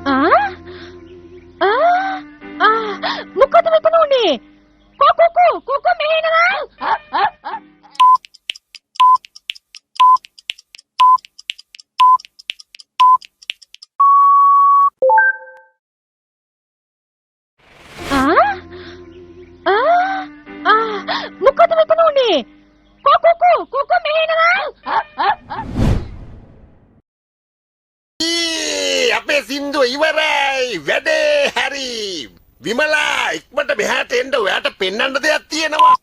Ah? Ah? Ah? මොකද මෙතන උනේ? කොකෝ මෙහෙ එනවා. Ah? Ah? Ah? මොකද මෙතන උනේ? කොකෝ මෙහෙ එනවා. අපේ සින්දුව ඉවරයි වැඩේ හරි විමලා ඉක්මනට මෙහාට එන්න ඔයාට පෙන්වන්න දෙයක් තියෙනවා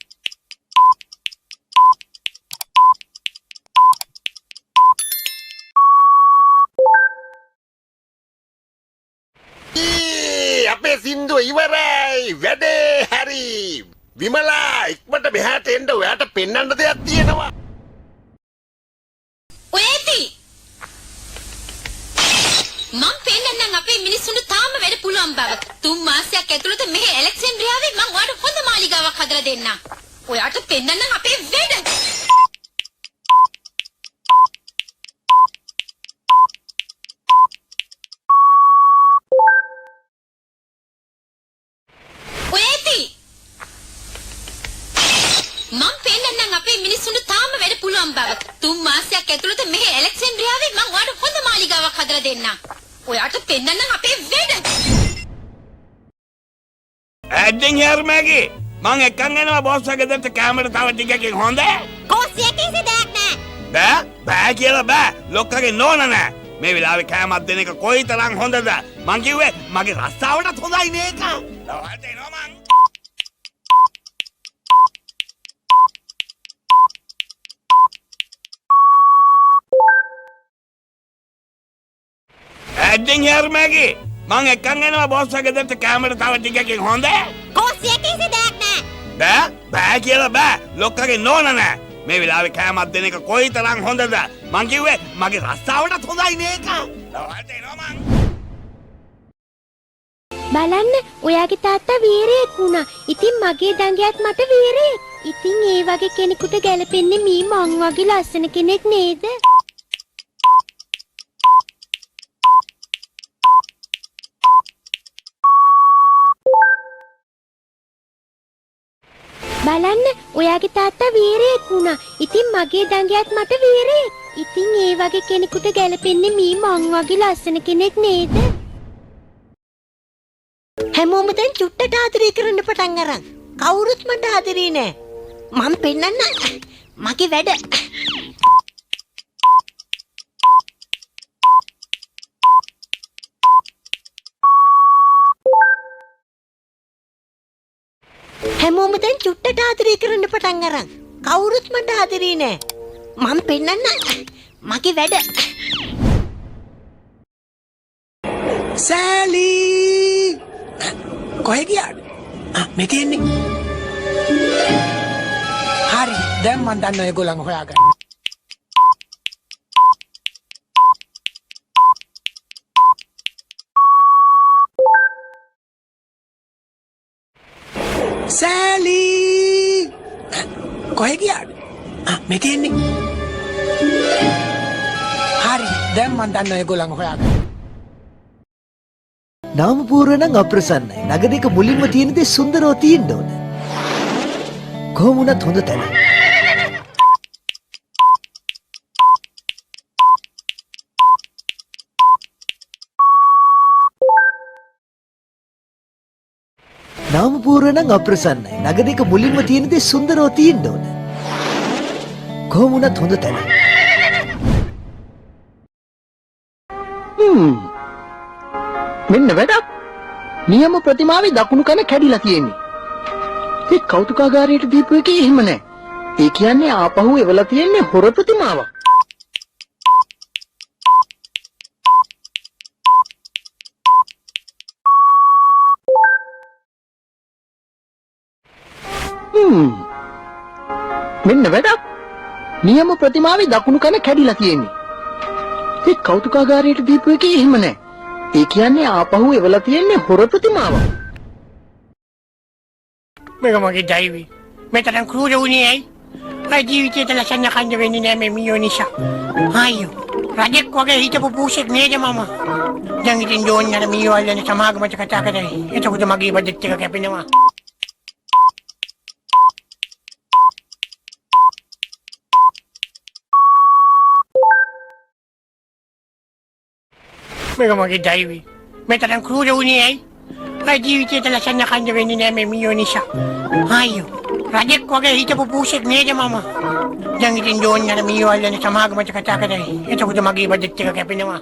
අපේ සින්දුව ඉවරයි වැඩේ හරි විමලා ඉක්මනට මෙහාට එන්න ඔයාට පෙන්වන්න දෙයක් තියෙනවා ඔයේති මං පෙන්නන්නම් අපේ මිනිස්සුන්ට තාම වැඩ පුළුවන් බව. 3 මාසයක් ඇතුළත මෙහි ඇලෙක්සැන්ඩ්‍රියාවේ මං ඔයාලට හොඳ මාලිගාවක් හදලා දෙන්නම්. ඔයාට පෙන්නන්නම් අපේ වැඩ. ඔයේති මං පෙන්නන්නම් අපේ මිනිස්සුන්ට තාම වැඩ පුළුවන් බව. 3 මාසයක් ඇතුළත මෙහි ඇලෙක්සැන්ඩ්‍රියාවේ මං ඔයාලට හොඳ මාලිගාවක් හදලා දෙන්නම්. ඔයාට පෙන්නන්නම් අපේ වැඩ. ඇඩ්ඩින් යාර්මෑගේ මං එක්කන් එනවා බොස් එක ගෙදරට කැමරට තව ටිකකින් හොඳ කොස්සිය කිසි දෙයක් නෑ. බෑ කියලා බෑ ලොක්කගේ නෝන නෑ මේ වෙලාවේ කෑමක් දෙන එක කොයිතරම් හොඳද මං කිව්වේ මගේ රස්සාවටත් හොඳයි මේක ඔයාලට එනවා මං ඇඩ්ඩින් යාර්මෑගේ මං එක්කන් එනවා බොස් එක ගෙදරට කැමරට තව ටිකකින් හොඳ කොස්සිය කිසි දෙයක් නෑ. බෑ කියලා බෑ ලොක්කගේ නෝන නෑ මේ වෙලාවේ කෑමක් දෙන එක කොයිතරම් හොඳද මං කිව්වේ මගේ රස්සාවටත් හොඳයි මේක ඔයාලට එනවා මං බලන්න ඔයාගේ තාත්තා වීරයෙක් වුණා. ඉතින් මගේ දඟයත් මට වීරයෙක්. ඉතින් ඒ වගේ කෙනෙකුට ගැලපෙන්නේ මී මං වගේ ලස්සන කෙනෙක් නේද? බලන්න ඔයාගේ තාත්තා වීරයෙක් වුණා. ඉතින් මගේ දඟයත් මට වීරයෙක්. ඉතින් ඒ වගේ කෙනෙකුට ගැලපෙන්නේ මී මං වගේ ලස්සන කෙනෙක් නේද? හැමෝම දැන් චුට්ටට ආදරය කරන්න පටන් අරන්. කවුරුත් මට ආදරේ නෑ. මම පෙන්නන්න මගේ වැඩ. හැමෝම දැන් චුට්ටට ආදරය කරන්න පටන් අරන්. කවුරුත් මට ආදරේ නෑ. මම පෙන්නන්න මගේ වැඩ. සෑලි කොහෙ ගියාද? මෙතන ඉන්නේ. හරි දැන් මන් දන්න ඔයගොල්ලන් හොයාගන්න. සෑලි කොහෙ ගියාද? මෙතන ඉන්නේ. හරි දැන් මන් දන්න ඔයගොල්ලන් හොයාගන්න. නාමපුර නම් අප්‍රසන්නයි. නගරයක මුලින්ම තියෙන දේ සුන්දරව තියෙන්න ඕන. කොහොම වුණත් හොඳ තැන. නාමපුර නම් අප්‍රසන්නයි. නගරයක මුලින්ම තියෙන දේ සුන්දරව තියෙන්න ඕන. කොහොම වුණත් හොඳ තැන. මෙන්න වැඩක්. නියම ප්‍රතිමාවේ දකුණු කන කැඩිලා තියෙන්නේ. ඒ කෞතුකාගාරයට දීපු එකේ එහෙම නැහැ. ඒ කියන්නේ ආපහු එවලා තියෙන්නේ හොර ප්‍රතිමාවක්. මෙන්න වැඩක්. නියම ප්‍රතිමාවේ දකුණු කන කැඩිලා තියෙන්නේ. ඒ කෞතුකාගාරයට දීපු එකේ එහෙම නැහැ. ඒ කියන්නේ ආපහු එවලා තියෙන්නේ හොර ප්‍රතිමාවක්. මේක මගේ ඩයිවි. මෙතන ක්‍රූර වුණේ ඇයි? ආ ජීවිතේට ලස්සන කන්න වෙන්නේ නැහැ මේ මියෝ නිසා. ආයෝ. රජෙක් වගේ හිටපු පූසෙක් නේද මම? දැන් ඉතින් ජෝන් යන මීවල්ලනේ සමාගමට කතා කරයි. එතකොට මගේ බජට් එක කැපෙනවා. මේක මගේ ඩයිවි. මේ තරම් ක්‍රූර වුණේ ඇයි? මගේ ජීවිතේට ලස්සන කන්ද වෙන්නේ නෑ මේ මීයෝ නිසා. ආයෝ. රජෙක් වගේ හිටපු පූසෙක් නේද මම? දැන් ඉතින් ජෝන් යන මීවල්ලනේ සමාගමට කතා කරයි. එතකොට මගේ බජට් එක කැපෙනවා.